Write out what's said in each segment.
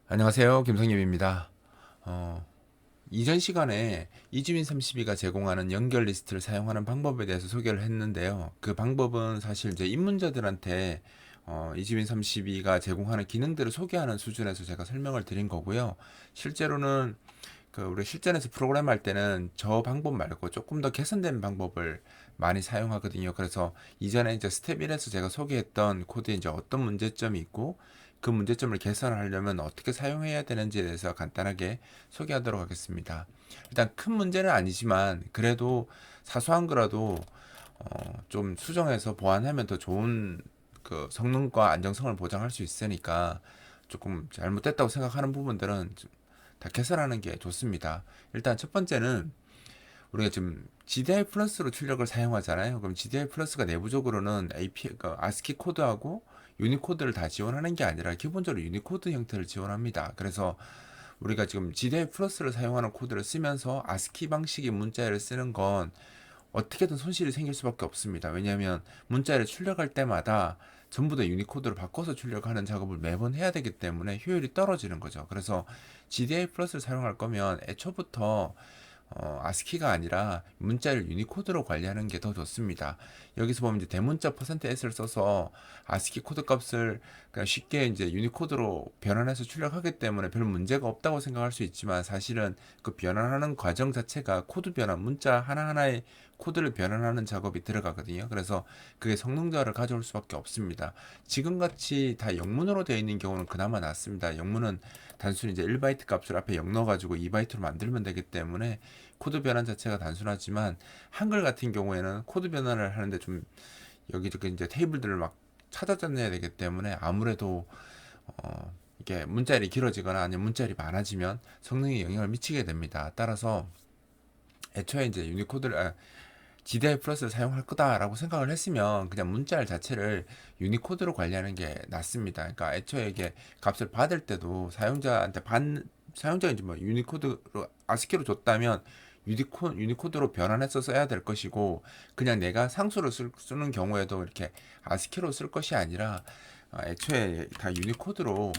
안녕하세요. 김성엽입니다. 어, 이전 시간에 이주민 32가 제공하는 연결 리스트를 사용하는 방법에 대해서 소개를 했는데요. 그 방법은 사실 이제 입문자들한테 이주민 32가 제공하는 기능들을 소개하는 수준에서 제가 설명을 드린 거고요. 실제로는 우리 실전에서 프로그램 할 때는 저 방법 말고 조금 더 개선된 방법을 많이 사용하거든요. 그래서 이전에 이제 스텝 1에서 제가 소개했던 코드에 이제 어떤 문제점이 있고 그 문제점을 개선하려면 어떻게 사용해야 되는지에 대해서 간단하게 소개하도록 하겠습니다. 일단 큰 문제는 아니지만 그래도 사소한 거라도 좀 수정해서 보완하면 더 좋은 그 성능과 안정성을 보장할 수 있으니까 조금 잘못됐다고 생각하는 부분들은 다 개선하는 게 좋습니다. 일단 첫 번째는 우리가 지금 GDI 플러스로 출력을 사용하잖아요. 그럼 GDI 플러스가 내부적으로는 API, 그 ASCII 코드하고 유니코드를 다 지원하는 게 아니라 기본적으로 유니코드 형태를 지원합니다. 그래서 우리가 지금 GDI 플러스를 사용하는 코드를 쓰면서 ASCII 방식의 문자를 쓰는 건 어떻게든 손실이 생길 수밖에 없습니다. 왜냐하면 문자를 출력할 때마다 전부 다 유니코드로 바꿔서 출력하는 작업을 매번 해야 되기 때문에 효율이 떨어지는 거죠. 그래서 GDI 플러스를 사용할 거면 애초부터 아스키가 아니라 문자를 유니코드로 관리하는 게 더 좋습니다. 여기서 보면 이제 대문자 %s를 써서 아스키 코드 값을 그냥 쉽게 이제 유니코드로 변환해서 출력하기 때문에 별 문제가 없다고 생각할 수 있지만 사실은 그 변환하는 과정 자체가 코드 변환, 문자 하나하나의 코드를 변환하는 작업이 들어가거든요. 그래서 그게 성능 저하를 가져올 수밖에 없습니다. 지금같이 다 영문으로 되어 있는 경우는 그나마 낫습니다. 영문은 단순히 이제 1바이트 값을 앞에 0 넣어가지고 2바이트로 만들면 되기 때문에 코드 변환 자체가 단순하지만 한글 같은 경우에는 코드 변환을 하는데 좀 여기저기 이제 테이블들을 막 찾아내야 되기 때문에 아무래도 이게 문자열이 길어지거나 아니면 문자열이 많아지면 성능에 영향을 미치게 됩니다. 따라서 애초에 이제 GDI 플러스를 사용할 거다라고 생각을 했으면 그냥 문자열 자체를 유니코드로 관리하는 게 낫습니다. 그러니까 애초에 이게 값을 받을 때도 사용자가 이제 뭐 유니코드로 아스키로 줬다면 유니코드로 변환해서 써야 될 것이고 그냥 내가 상수로 쓰는 경우에도 이렇게 아스키로 쓸 것이 아니라 애초에 다 유니코드로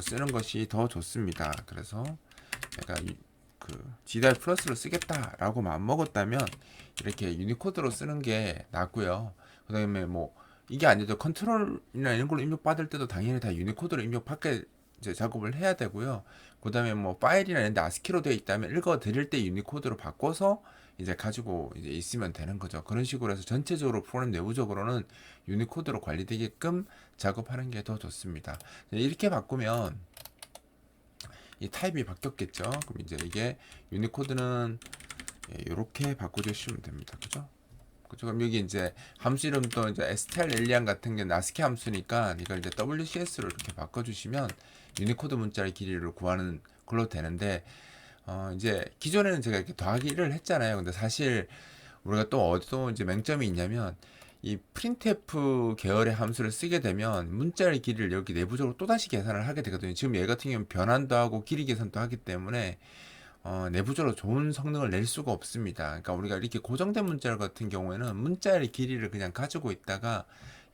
쓰는 것이 더 좋습니다. 그래서 내가 GDI 플러스를 쓰겠다라고 마음먹었다면 이렇게 유니코드로 쓰는 게 낫고요. 그 다음에 뭐 이게 아니죠. 컨트롤이나 이런 걸로 입력받을 때도 당연히 다 유니코드로 입력받게 이제 작업을 해야 되고요. 그 다음에 뭐 파일이나 이런 데 아스키로 되어 있다면 읽어 드릴 때 유니코드로 바꿔서 이제 가지고 이제 있으면 되는 거죠. 그런 식으로 해서 전체적으로 프로그램 내부적으로는 유니코드로 관리되게끔 작업하는 게 더 좋습니다. 이렇게 바꾸면 이 타입이 바뀌었겠죠. 그럼 이제 이게 유니코드는 이렇게 바꿔주시면 됩니다. 그죠? 그죠? 그럼 여기 이제 함수 이름도 이제 str 엘리안 같은 게 나스키 함수니까 이걸 이제 WCS로 이렇게 바꿔주시면 유니코드 문자의 길이를 구하는 걸로 되는데 이제 기존에는 제가 이렇게 더하기 1을 했잖아요. 근데 사실 우리가 또 어디서 이제 맹점이 있냐면 이 printf 계열의 함수를 쓰게 되면 문자의 길이를 여기 내부적으로 또다시 계산을 하게 되거든요. 지금 얘 같은 경우는 변환도 하고 길이 계산도 하기 때문에 내부적으로 좋은 성능을 낼 수가 없습니다. 그러니까 우리가 이렇게 고정된 문자 같은 경우에는 문자의 길이를 그냥 가지고 있다가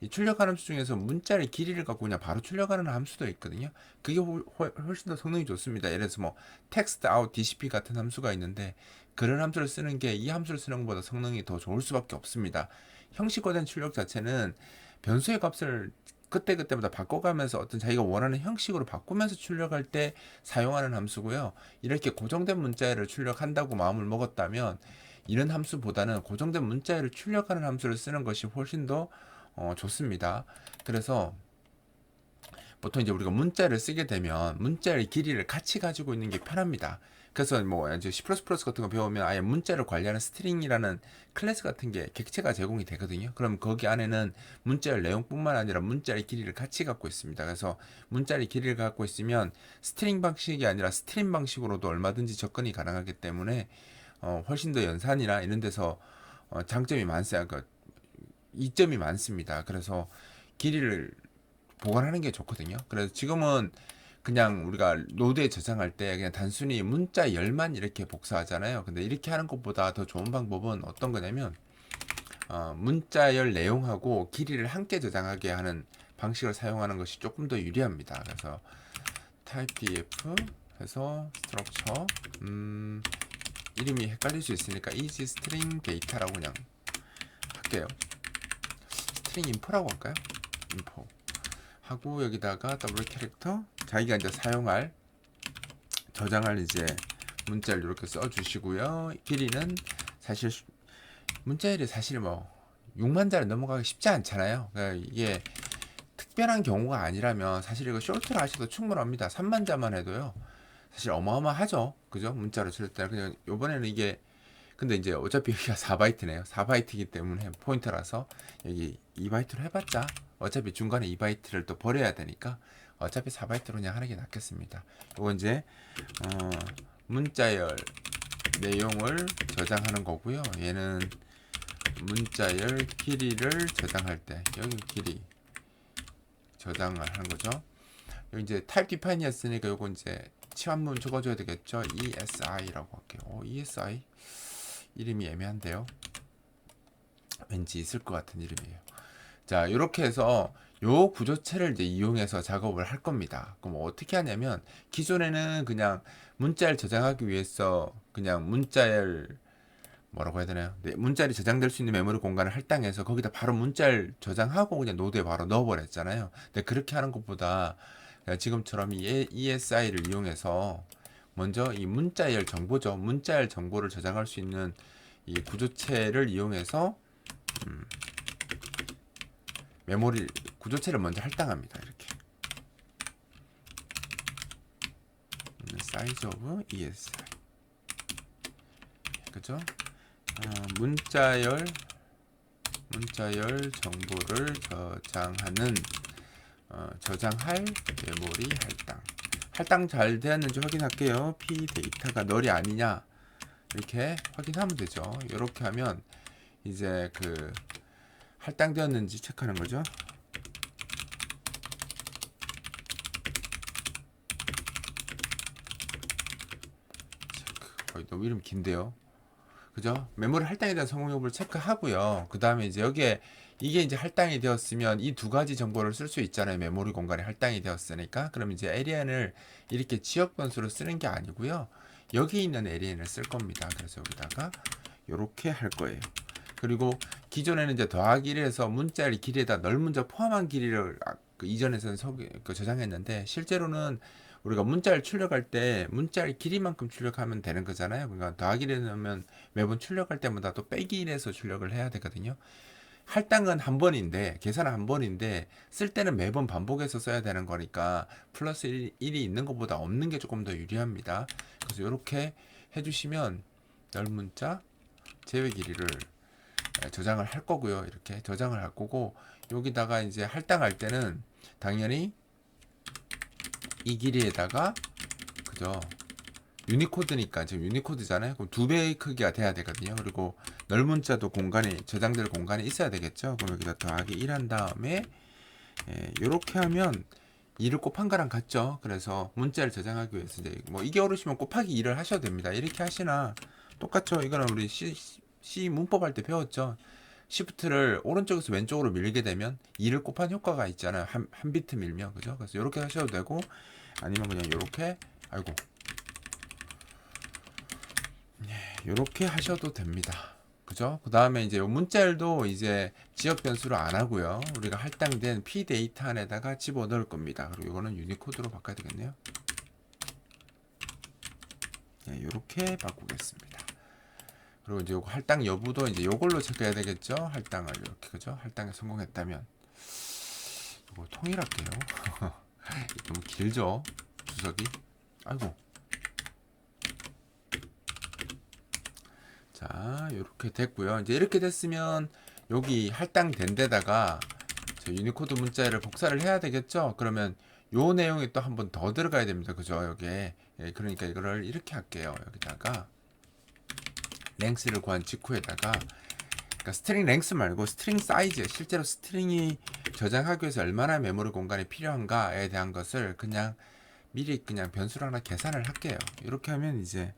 이 출력하는 함수 중에서 문자의 길이를 갖고 그냥 바로 출력하는 함수도 있거든요. 그게 훨씬 더 성능이 좋습니다. 예를 들어서 뭐 text out dcp 같은 함수가 있는데 그런 함수를 쓰는 게 이 함수를 쓰는 것보다 성능이 더 좋을 수밖에 없습니다. 형식화된 출력 자체는 변수의 값을 그때그때마다 바꿔가면서 어떤 자기가 원하는 형식으로 바꾸면서 출력할 때 사용하는 함수고요. 이렇게 고정된 문자열을 출력한다고 마음을 먹었다면 이런 함수보다는 고정된 문자열을 출력하는 함수를 쓰는 것이 훨씬 더 좋습니다. 그래서 보통 이제 우리가 문자를 쓰게 되면 문자의 길이를 같이 가지고 있는 게 편합니다. 그래서 뭐 이제 C++ 같은 거 배우면 아예 문자를 관리하는 스트링이라는 클래스 같은 게 객체가 제공이 되거든요. 그럼 거기 안에는 문자의 내용뿐만 아니라 문자의 길이를 같이 갖고 있습니다. 그래서 문자의 길이를 갖고 있으면 스트링 방식이 아니라 스트림 방식으로도 얼마든지 접근이 가능하기 때문에 훨씬 더 연산이나 이런 데서 장점이 많습니다. 그 이점이 많습니다. 그래서 길이를 보관하는 게 좋거든요. 그래서 지금은 그냥 우리가 노드에 저장할 때 그냥 단순히 문자 열만 이렇게 복사하잖아요. 근데 이렇게 하는 것보다 더 좋은 방법은 어떤 거냐면 문자 열 내용하고 길이를 함께 저장하게 하는 방식을 사용하는 것이 조금 더 유리합니다. 그래서 type df 해서 structure 이름이 헷갈릴 수 있으니까 is string data라고 그냥 할게요. string info라고 할까요? info 하고 여기다가 더블 캐릭터 자기가 이제 사용할 저장할 이제 문자를 이렇게 써주시고요. 길이는 사실 문자열이 사실 뭐 6만 자를 넘어가기 쉽지 않잖아요. 그러니까 이게 특별한 경우가 아니라면 사실 이거 숄트를 하셔도 충분합니다. 3만 자만 해도요. 사실 어마어마하죠. 그죠? 문자로 칠 때. 그냥 요번에는 이게 근데 이제 어차피 여기가 4바이트네요. 4바이트이기 때문에 포인터라서 여기 2바이트로 해봤자 어차피 중간에 2바이트를 또 버려야 되니까 어차피 4바이트로 그냥 하는 게 낫겠습니다. 요거 이제 문자열 내용을 저장하는 거고요. 얘는 문자열 길이를 저장할 때 여기 길이 저장을 하는 거죠. 여기 이제 타입 디파인이었으니까 요거 이제 치환문 적어줘야 되겠죠. ESI라고 할게요. ESI 이름이 애매한데요. 왠지 있을 것 같은 이름이에요. 자, 이렇게 해서 요 구조체를 이제 이용해서 작업을 할 겁니다. 그럼 어떻게 하냐면 기존에는 그냥 문자를 저장하기 위해서 그냥 문자열 뭐라고 해야 되나요? 네, 문자열이 저장될 수 있는 메모리 공간을 할당해서 거기다 바로 문자열 저장하고 그냥 노드에 바로 넣어버렸잖아요. 근데 그렇게 하는 것보다 지금처럼 이 ESI를 이용해서 먼저 이 문자열 정보죠. 문자열 정보를 저장할 수 있는 이 구조체를 이용해서 메모리 구조체를 먼저 할당합니다. 이렇게 size of ESI 그죠? 문자열 정보를 저장하는 저장할 메모리 할당 잘 되었는지 확인할게요. p 데이터가 널이 아니냐 이렇게 확인하면 되죠. 이렇게 하면 이제 그 할당되었는지 체크하는 거죠. 체크. 너무 이름 긴데요. 그죠? 메모리 할당에 대한 성공 여부를 체크하고요. 그 다음에 이제 여기에 이게 이제 할당이 되었으면 이 두 가지 정보를 쓸 수 있잖아요. 메모리 공간이 할당이 되었으니까. 그럼 이제 alien을 이렇게 지역 변수로 쓰는 게 아니고요. 여기 있는 alien을 쓸 겁니다. 그래서 여기다가 이렇게 할 거예요. 그리고 기존에는 이제 더하기를 해서 문자열 길이에다 널 문자 포함한 길이를 그 이전에서는 저장했는데 실제로는 우리가 문자를 출력할 때 문자열 길이만큼 출력하면 되는 거잖아요. 그러니까 더하기를 넣으면 매번 출력할 때마다 또 빼기 1해서 출력을 해야 되거든요. 할당은 한 번인데 계산은 한 번인데 쓸 때는 매번 반복해서 써야 되는 거니까 플러스 1이 있는 것보다 없는 게 조금 더 유리합니다. 그래서 이렇게 해주시면 널 문자 제외 길이를 저장을 할 거고요. 이렇게 저장을 할 거고 여기다가 이제 할당할 때는 당연히 이 길이에다가 그죠? 유니코드니까 지금 유니코드잖아요. 그럼 2배의 크기가 돼야 되거든요. 그리고 널 문자도 공간이 저장될 공간이 있어야 되겠죠. 그럼 여기다 더하기 1 한 다음에 이렇게 하면 2를 곱한 거랑 같죠. 그래서 문자를 저장하기 위해서 이제 뭐 이게 어려우시면 곱하기 2를 하셔도 됩니다. 이렇게 하시나 똑같죠. 이거는 우리 C 문법 할 때 배웠죠. 시프트를 오른쪽에서 왼쪽으로 밀게 되면 2를 곱한 효과가 있잖아요. 한 비트 밀면 그죠? 그래서 이렇게 하셔도 되고 아니면 그냥 이렇게 이렇게 하셔도 됩니다. 그죠? 그 다음에 이제 요 문자열도 이제 지역 변수로 안 하고요. 우리가 할당된 p 데이터 안에다가 집어 넣을 겁니다. 그리고 이거는 유니코드로 바꿔야 되겠네요. 이렇게 바꾸겠습니다. 그리고 이제 요거 할당 여부도 이제 요걸로 체크해야 되겠죠. 할당을 이렇게 그죠? 할당에 성공했다면 이거 통일할게요. 너무 길죠? 주석이. 아이고. 자, 이렇게 됐고요. 이제 이렇게 됐으면 여기 할당된 데다가 저 유니코드 문자를 복사를 해야 되겠죠. 그러면 요 내용이 또 한 번 더 들어가야 됩니다. 그죠? 여기에. 그러니까 이거를 이렇게 할게요. 여기다가 랭스를 구한 직후에다가 그러니까 스트링 랭스 말고 스트링 사이즈 실제로 스트링이 저장하기 위해서 얼마나 메모리 공간이 필요한가에 대한 것을 그냥 미리 그냥 변수로 하나 계산을 할게요. 이렇게 하면 이제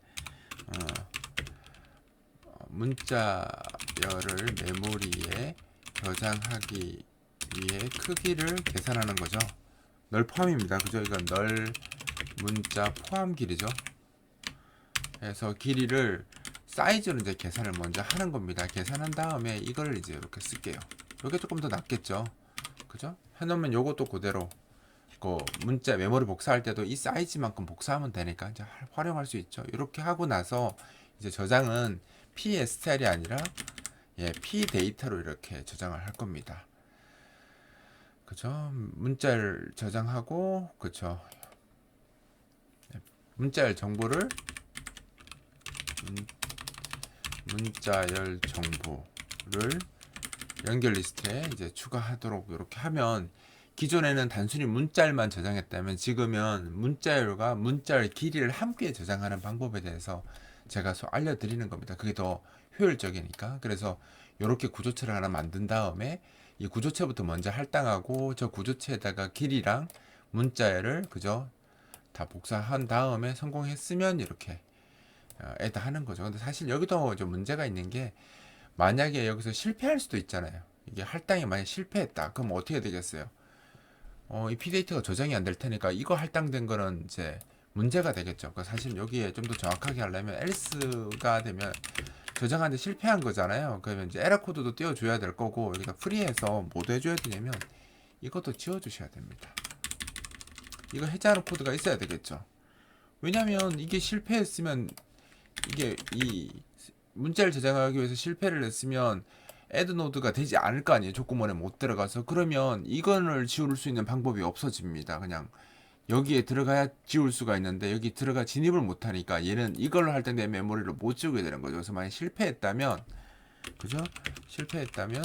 문자열을 메모리에 저장하기 위해 크기를 계산하는 거죠. 널 포함입니다. 그죠? 이건 널 문자 포함 길이죠. 그래서 길이를 사이즈로 이제 계산을 먼저 하는 겁니다. 계산한 다음에 이걸 이제 이렇게 쓸게요. 이게 조금 더 낫겠죠. 그죠? 해놓으면 요것도 그대로 그 문자 메모리 복사할 때도 이 사이즈만큼 복사하면 되니까 이제 활용할 수 있죠. 이렇게 하고 나서 이제 저장은 PSTL이 아니라 PData로 이렇게 저장을 할 겁니다. 그죠? 문자를 저장하고, 그죠? 문자열 정보를 문자열 정보를 연결 리스트에 이제 추가하도록 이렇게 하면, 기존에는 단순히 문자열만 저장했다면 지금은 문자열과 문자열 길이를 함께 저장하는 방법에 대해서 제가 알려드리는 겁니다. 그게 더 효율적이니까. 그래서 이렇게 구조체를 하나 만든 다음에 이 구조체부터 먼저 할당하고 저 구조체에다가 길이랑 문자열을 그죠 다 복사한 다음에 성공했으면 이렇게 애다 하는 거죠. 근데 사실 여기도 좀 문제가 있는 게, 만약에 여기서 실패할 수도 있잖아요. 이게 할당이 만약 실패했다 그럼 어떻게 되겠어요? 이 PData가 저장이 안 될 테니까 이거 할당된 거는 이제 문제가 되겠죠. 그러니까 사실 여기에 좀 더 정확하게 하려면 else가 되면 저장하는데 실패한 거잖아요. 그러면 이제 에러 코드도 띄워줘야 될 거고, 여기다 프리해서 뭐 해줘야 되냐면 이것도 지워주셔야 됩니다. 이거 해제하는 코드가 있어야 되겠죠. 왜냐면 이게 실패했으면, 이게 이 문자를 저장하기 위해서 실패를 했으면 애드 노드가 되지 않을 거 아니에요. 조건문에 못 들어가서. 그러면 이거를 지울 수 있는 방법이 없어집니다. 그냥 여기에 들어가야 지울 수가 있는데 여기 들어가 진입을 못하니까 얘는 이걸로 할 때 내 메모리를 못 지우게 되는 거죠. 그래서 만약 실패했다면, 그죠? 실패했다면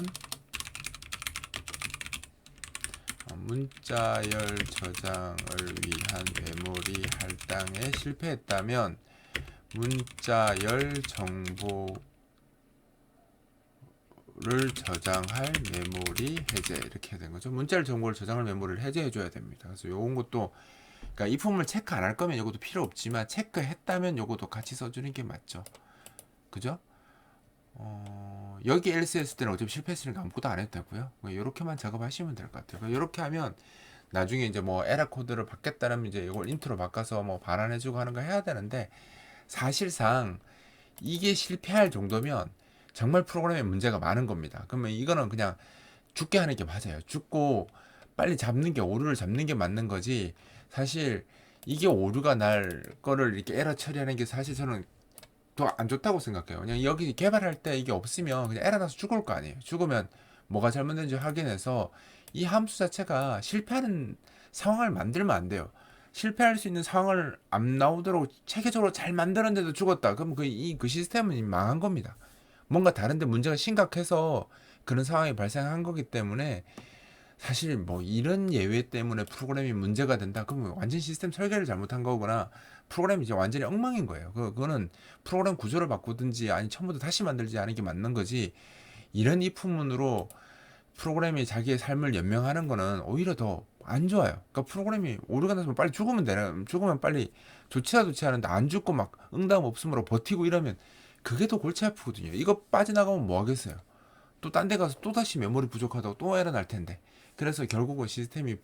문자열 저장을 위한 메모리 할당에 실패했다면 문자열 정보를 저장할 메모리 해제, 이렇게 된 거죠. 문자열 정보를 저장할 메모리를 해제해 줘야 됩니다. 그래서 요건 것도, 그러니까 이 품을 체크 안 할 거면 요것도 필요 없지만 체크했다면 요것도 같이 써주는 게 맞죠. 그죠? 여기 else 했을 때는 어차피 실패했으니까 아무것도 안 해도 되고요. 이렇게만 작업하시면 될 것 같아요. 이렇게 하면 나중에 이제 뭐 에러 코드를 받겠다면 이제 이걸 인트로 바꿔서 뭐 반환해주고 하는 거 해야 되는데, 사실상 이게 실패할 정도면 정말 프로그램에 문제가 많은 겁니다. 그러면 이거는 그냥 죽게 하는 게 맞아요. 죽고 빨리 잡는 게, 오류를 잡는 게 맞는 거지. 사실 이게 오류가 날 거를 이렇게 에러 처리하는 게 사실 저는 더 안 좋다고 생각해요. 그냥 여기 개발할 때 이게 없으면 그냥 에러 나서 죽을 거 아니에요. 죽으면 뭐가 잘못된지 확인해서 이 함수 자체가 실패하는 상황을 만들면 안 돼요. 실패할 수 있는 상황을 안 나오도록 체계적으로 잘 만들었는데도 죽었다. 그럼 그 시스템은 망한 겁니다. 뭔가 다른데 문제가 심각해서 그런 상황이 발생한 거기 때문에, 사실 뭐 이런 예외 때문에 프로그램이 문제가 된다 그러면 완전 시스템 설계를 잘못한 거거나 프로그램이 이제 완전히 엉망인 거예요. 그거는 프로그램 구조를 바꾸든지 아니 처음부터 다시 만들지 않은 게 맞는 거지, 이런 if문으로 프로그램이 자기의 삶을 연명하는 거는 오히려 더 안 좋아요. 그러니까 프로그램이 오류가 나서 빨리 죽으면 빨리 좋지야 하는데 안 죽고 막 응답 없음으로 버티고 이러면 그게 더 골치 아프거든요. 이거 빠져나가면 뭐 하겠어요. 또 딴 데 가서 또 다시 메모리 부족하다고 또 에러 날 텐데. 그래서 결국은 시스템이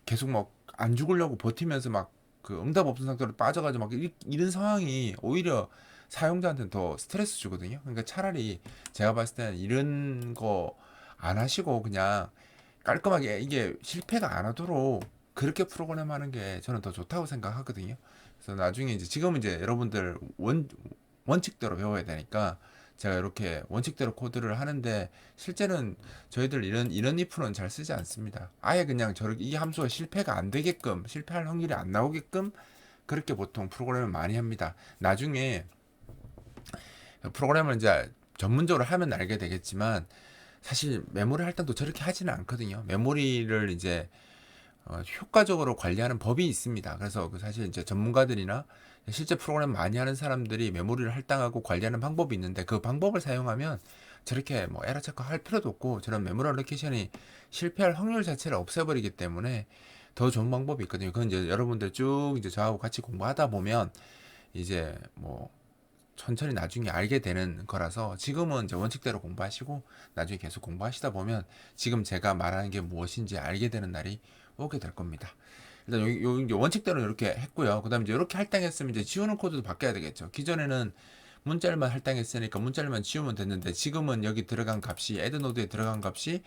계속 막 안 죽으려고 버티면서 막 그 응답 없는 상태로 빠져가지고 막 이런 상황이 오히려 사용자한테는 더 스트레스 주거든요. 그러니까 차라리 제가 봤을 때는 이런 거 안 하시고 그냥 깔끔하게 이게 실패가 안 하도록 그렇게 프로그램 하는 게 저는 더 좋다고 생각하거든요. 그래서 나중에 이제 지금 이제 여러분들 원칙대로 배워야 되니까 제가 이렇게 원칙대로 코드를 하는데, 실제는 저희들 이런 if는 잘 쓰지 않습니다. 아예 그냥 저렇게 이 함수가 실패가 안 되게끔, 실패할 확률이 안 나오게끔 그렇게 보통 프로그램을 많이 합니다. 나중에 프로그램을 이제 전문적으로 하면 알게 되겠지만 사실 메모리 할당도 저렇게 하지는 않거든요. 메모리를 이제 효과적으로 관리하는 법이 있습니다. 그래서 사실 이제 전문가들이나 실제 프로그램 많이 하는 사람들이 메모리를 할당하고 관리하는 방법이 있는데, 그 방법을 사용하면 저렇게 뭐 에러 체크 할 필요도 없고 저런 메모리 알로케이션이 실패할 확률 자체를 없애버리기 때문에 더 좋은 방법이 있거든요. 그건 이제 여러분들 쭉 이제 저하고 같이 공부하다 보면 이제 뭐 천천히 나중에 알게 되는 거라서, 지금은 이제 원칙대로 공부하시고 나중에 계속 공부하시다 보면 지금 제가 말하는 게 무엇인지 알게 되는 날이 오게 될 겁니다. 일단 여기 이제 원칙대로 이렇게 했고요. 그다음에 이제 이렇게 할당했으면 이제 지우는 코드도 바뀌어야 되겠죠. 기존에는 문자열만 할당했으니까 문자열만 지우면 됐는데 지금은 여기 들어간 값이 애드 노드에 들어간 값이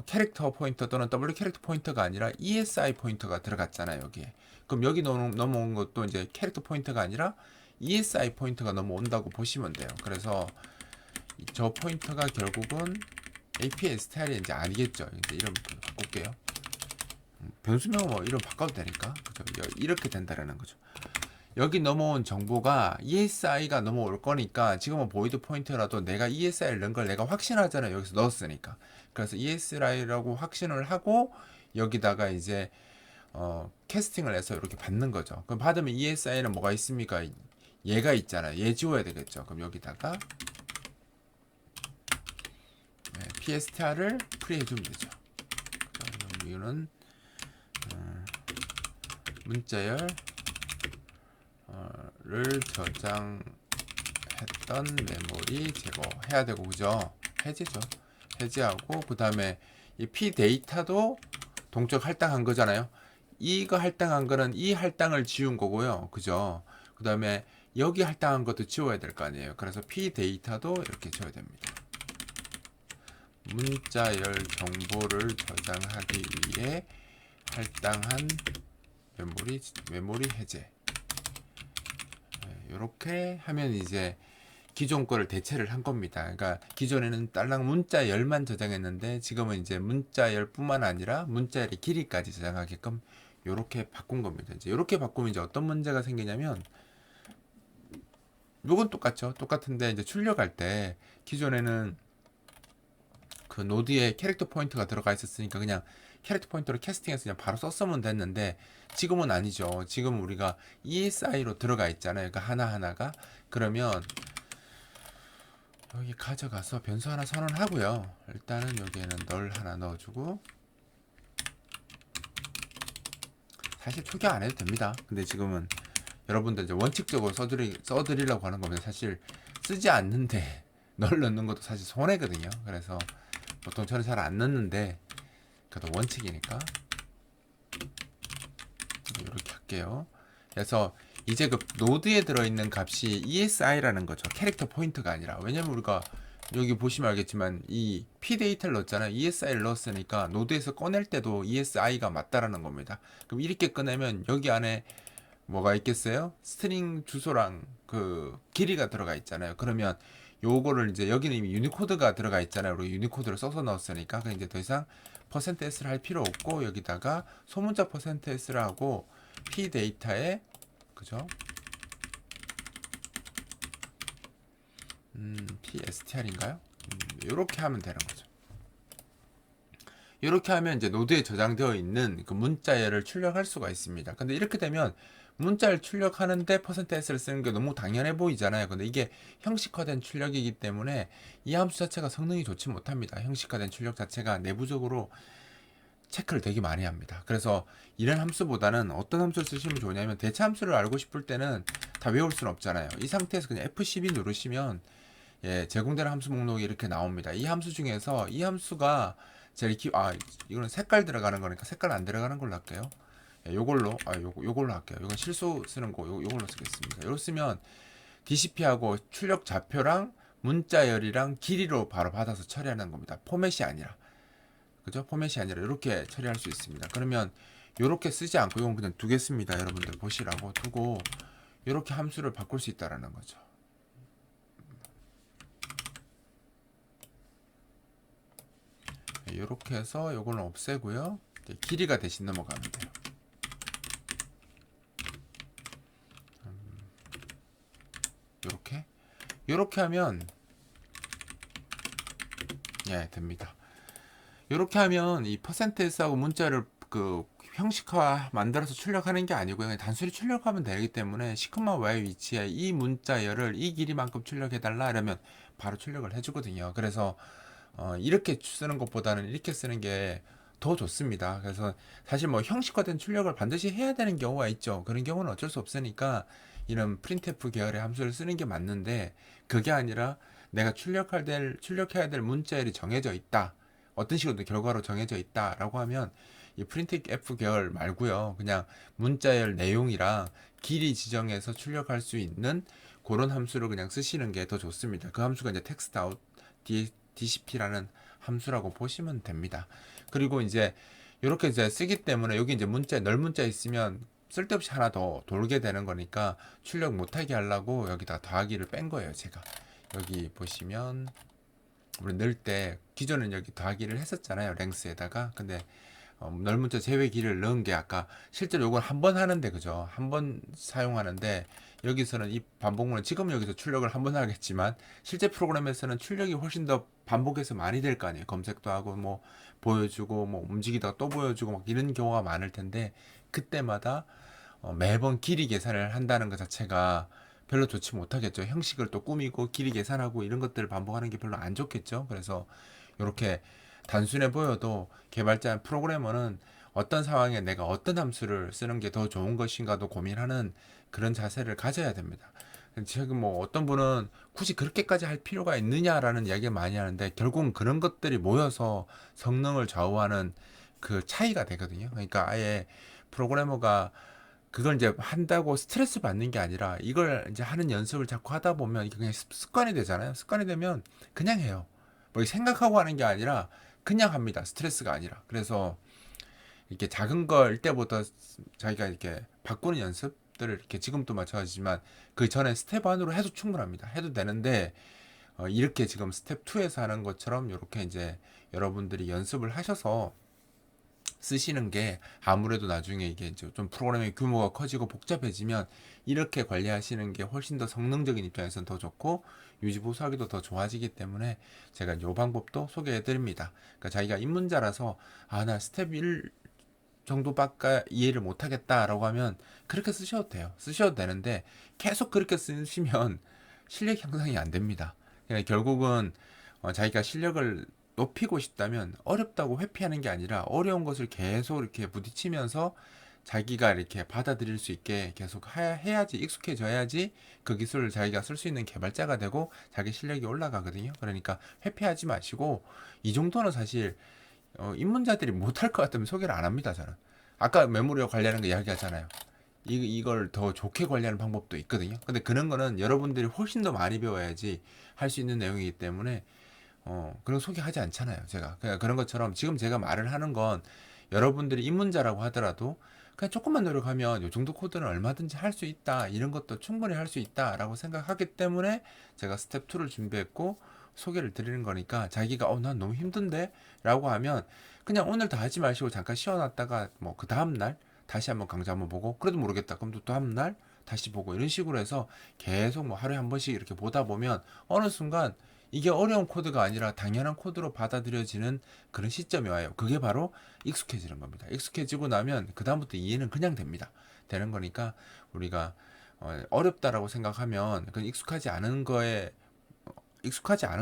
캐릭터 포인터 또는 W 캐릭터 포인터가 아니라 ESI 포인터가 들어갔잖아요, 여기에. 그럼 여기 넘어온 것도 이제 캐릭터 포인터가 아니라 ESI 포인터가 넘어온다고 보시면 돼요. 그래서 저 포인터가 결국은 APSTR이 이제 아니겠죠. 이제 이름 바꿀게요. 변수명은 뭐 이름 바꿔도 되니까. 그죠? 이렇게 된다라는 거죠. 여기 넘어온 정보가 ESI가 넘어올 거니까 지금은 보이드 포인트라도 내가 ESI를 넣은 걸 내가 확신하잖아요. 여기서 넣었으니까. 그래서 ESI라고 확신을 하고 여기다가 이제 캐스팅을 해서 이렇게 받는 거죠. 그럼 받으면 ESI는 뭐가 있습니까? 얘가 있잖아요. 얘 지워야 되겠죠. 그럼 여기다가 PSTR을 프리해 주면 되죠. 이유는 문자열 를 저장했던 메모리 제거해야 되고, 그죠? 해제죠. 해제하고 그 다음에 이 P 데이터도 동적 할당한 거잖아요. 이거 할당한 거는 이 할당을 지운 거고요, 그죠? 그 다음에 여기 할당한 것도 지워야 될 거 아니에요. 그래서 P 데이터도 이렇게 지워야 됩니다. 문자열 정보를 저장하기 위해 할당한 메모리 해제. 이렇게 하면 이제 기존 거를 대체를 한 겁니다. 그러니까 기존에는 딸랑 문자열만 저장했는데 지금은 이제 문자열뿐만 아니라 문자열의 길이까지 저장하게끔 이렇게 바꾼 겁니다. 이제 이렇게 바꾸면 이제 어떤 문제가 생기냐면, 이건 똑같죠. 똑같은데 이제 출력할 때 기존에는 그 노드에 캐릭터 포인트가 들어가 있었으니까 그냥 캐릭터 포인터로 캐스팅해서 그냥 바로 썼으면 됐는데 지금은 아니죠. 지금 우리가 ESI로 들어가 있잖아요. 그러니까 하나하나가. 그러면 여기 가져가서 변수 하나 선언하고요. 일단은 여기에는 널 하나 넣어주고, 사실 초기화 안 해도 됩니다. 근데 지금은 여러분들 이제 원칙적으로 써드리려고 하는 겁니다. 사실 쓰지 않는데 널 넣는 것도 사실 손해거든요. 그래서 보통 저는 잘 안 넣는데 그래도 원칙이니까 이렇게 할게요. 그래서 이제 그 노드에 들어있는 값이 ESI라는 거죠. 캐릭터 포인트가 아니라. 왜냐면 우리가 여기 보시면 알겠지만 이 P 데이터를 넣었잖아요. ESI를 넣었으니까 노드에서 꺼낼 때도 ESI가 맞다라는 겁니다. 그럼 이렇게 꺼내면 여기 안에 뭐가 있겠어요? 스트링 주소랑 그 길이가 들어가 있잖아요. 그러면 요거를 이제 여기는 이미 유니코드가 들어가 있잖아요. 우리 유니코드를 써서 넣었으니까 그럼 이제 더 이상 %s를 할 필요 없고 여기다가 소문자 %s를 하고 P 데이터에, 그죠? PSTR인가요? 이렇게 하면 되는 거죠. 이렇게 하면 이제 노드에 저장되어 있는 그 문자열을 출력할 수가 있습니다. 근데 이렇게 되면 문자를 출력하는데 %s를 쓰는 게 너무 당연해 보이잖아요. 근데 이게 형식화된 출력이기 때문에 이 함수 자체가 성능이 좋지 못합니다. 형식화된 출력 자체가 내부적으로 체크를 되게 많이 합니다. 그래서 이런 함수보다는 어떤 함수를 쓰시면 좋냐면, 대체 함수를 알고 싶을 때는 다 외울 수는 없잖아요. 이 상태에서 그냥 F12 누르시면 제공되는 함수 목록이 이렇게 나옵니다. 이 함수 중에서 이 함수가 제일 이거는 색깔 들어가는 거니까 색깔 안 들어가는 걸로 할게요. 요걸로 요걸로 할게요. 이건 실수 쓰는 거 요걸로 쓰겠습니다. 이거 쓰면 DCP하고 출력 좌표랑 문자열이랑 길이로 바로 받아서 처리하는 겁니다. 포맷이 아니라. 그죠? 포맷이 아니라 이렇게 처리할 수 있습니다. 그러면 이렇게 쓰지 않고 이건 그냥 두겠습니다. 여러분들 보시라고 두고 이렇게 함수를 바꿀 수 있다라는 거죠. 이렇게 해서 요거는 없애고요. 길이가 대신 넘어가면 돼요. 이렇게 하면 됩니다. 이렇게 하면 이 %s하고 문자를 그 형식화 만들어서 출력하는 게 아니고요. 그냥 단순히 출력하면 되기 때문에 시그마 y 위치에 이 문자열을 이 길이만큼 출력해달라 이러면 바로 출력을 해주거든요. 그래서 이렇게 쓰는 것보다는 이렇게 쓰는 게 더 좋습니다. 그래서 사실 뭐 형식화된 출력을 반드시 해야 되는 경우가 있죠. 그런 경우는 어쩔 수 없으니까 이런 printf 계열의 함수를 쓰는 게 맞는데, 그게 아니라 내가 출력해야 될 문자열이 정해져 있다. 어떤 식으로 결과로 정해져 있다라고 하면 이 프린트F 계열 말고요. 그냥 문자열 내용이랑 길이 지정해서 출력할 수 있는 그런 함수를 그냥 쓰시는 게 더 좋습니다. 그 함수가 이제 text out DCP라는 함수라고 보시면 됩니다. 그리고 이제 이렇게 이제 쓰기 때문에 여기 이제 문자 널 문자 있으면 쓸데없이 하나 더 돌게 되는 거니까 출력 못하게 하려고 여기다 더하기를 뺀 거예요. 제가 여기 보시면 우리 넣을 때 기존은 여기 더하기를 했었잖아요. 랭스에다가. 근데 널 문자 제외 길을 넣은 게 아까 실제로 이걸 한 번 하는데 그죠? 한 번 사용하는데 여기서는 이 반복문은 지금 여기서 출력을 한 번 하겠지만 실제 프로그램에서는 출력이 훨씬 더 반복해서 많이 될 거 아니에요. 검색도 하고 뭐 보여주고 뭐 움직이다가 또 보여주고 막 이런 경우가 많을 텐데 그때마다 매번 길이 계산을 한다는 것 자체가 별로 좋지 못하겠죠. 형식을 또 꾸미고 길이 계산하고 이런 것들을 반복하는 게 별로 안 좋겠죠. 그래서 이렇게 단순해 보여도 개발자 프로그래머는 어떤 상황에 내가 어떤 함수를 쓰는 게 더 좋은 것인가도 고민하는 그런 자세를 가져야 됩니다. 지금 뭐 어떤 분은 굳이 그렇게까지 할 필요가 있느냐라는 이야기를 많이 하는데 결국은 그런 것들이 모여서 성능을 좌우하는 그 차이가 되거든요. 그러니까 아예 프로그래머가 그걸 이제 한다고 스트레스 받는 게 아니라 이걸 이제 하는 연습을 자꾸 하다 보면 이게 그냥 습관이 되잖아요. 습관이 되면 그냥 해요. 뭐 생각하고 하는 게 아니라 그냥 합니다. 스트레스가 아니라. 그래서 이렇게 작은 거일 때부터 자기가 이렇게 바꾸는 연습들을 이렇게 지금도 마찬가지지만 그 전에 스텝 1으로 해도 충분합니다. 해도 되는데 이렇게 지금 스텝 2에서 하는 것처럼 이렇게 이제 여러분들이 연습을 하셔서 쓰시는 게 아무래도 나중에 이게 이제 좀 프로그램의 규모가 커지고 복잡해지면 이렇게 관리하시는 게 훨씬 더 성능적인 입장에서는 더 좋고 유지 보수하기도 더 좋아지기 때문에 제가 이 방법도 소개해 드립니다. 그러니까 자기가 입문자라서 나 스텝 1 정도밖에 이해를 못 하겠다라고 하면 그렇게 쓰셔도 돼요. 쓰셔도 되는데 계속 그렇게 쓰시면 실력 향상이 안 됩니다. 그러니까 결국은 자기가 실력을 높이고 싶다면 어렵다고 회피하는 게 아니라 어려운 것을 계속 이렇게 부딪히면서 자기가 이렇게 받아들일 수 있게 계속 해야지 익숙해져야지 그 기술을 자기가 쓸 수 있는 개발자가 되고 자기 실력이 올라가거든요. 그러니까 회피하지 마시고 이 정도는 사실 입문자들이 못할 것 같으면 소개를 안 합니다. 저는 아까 메모리와 관리하는 거 이야기하잖아요. 이걸 더 좋게 관리하는 방법도 있거든요. 근데 그런 거는 여러분들이 훨씬 더 많이 배워야지 할 수 있는 내용이기 때문에 그런 소개하지 않잖아요. 제가 그냥 그런 것처럼 지금 제가 말을 하는 건 여러분들이 입문자라고 하더라도 그냥 조금만 노력하면 이 정도 코드는 얼마든지 할 수 있다. 이런 것도 충분히 할 수 있다라고 생각하기 때문에 제가 스텝 2를 준비했고 소개를 드리는 거니까 자기가 난 너무 힘든데 라고 하면 그냥 오늘 다 하지 마시고 잠깐 쉬어놨다가 뭐 그 다음날 다시 한번 강좌 한번 보고 그래도 모르겠다. 그럼 또 다음날 다시 보고 이런 식으로 해서 계속 뭐 하루에 한 번씩 이렇게 보다 보면 어느 순간 이게 어려운 코드가 아니라 당연한 코드로 받아들여지는 그런 시점이 와요. 그게 바로 익숙해지는 겁니다. 익숙해지고 나면 그다음부터 이해는 그냥 됩니다. 되는 거니까 우리가 어렵다라고 생각하면 그 익숙하지 않은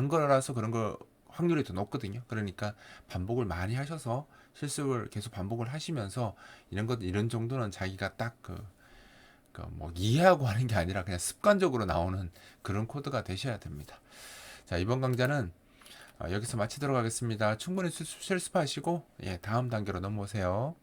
거라서 그런 거 확률이 더 높거든요. 그러니까 반복을 많이 하셔서 실습을 계속 반복을 하시면서 이런 정도는 자기가 딱 뭐 이해하고 하는 게 아니라 그냥 습관적으로 나오는 그런 코드가 되셔야 됩니다. 자, 이번 강좌는 여기서 마치도록 하겠습니다. 충분히 실습하시고 다음 단계로 넘어오세요.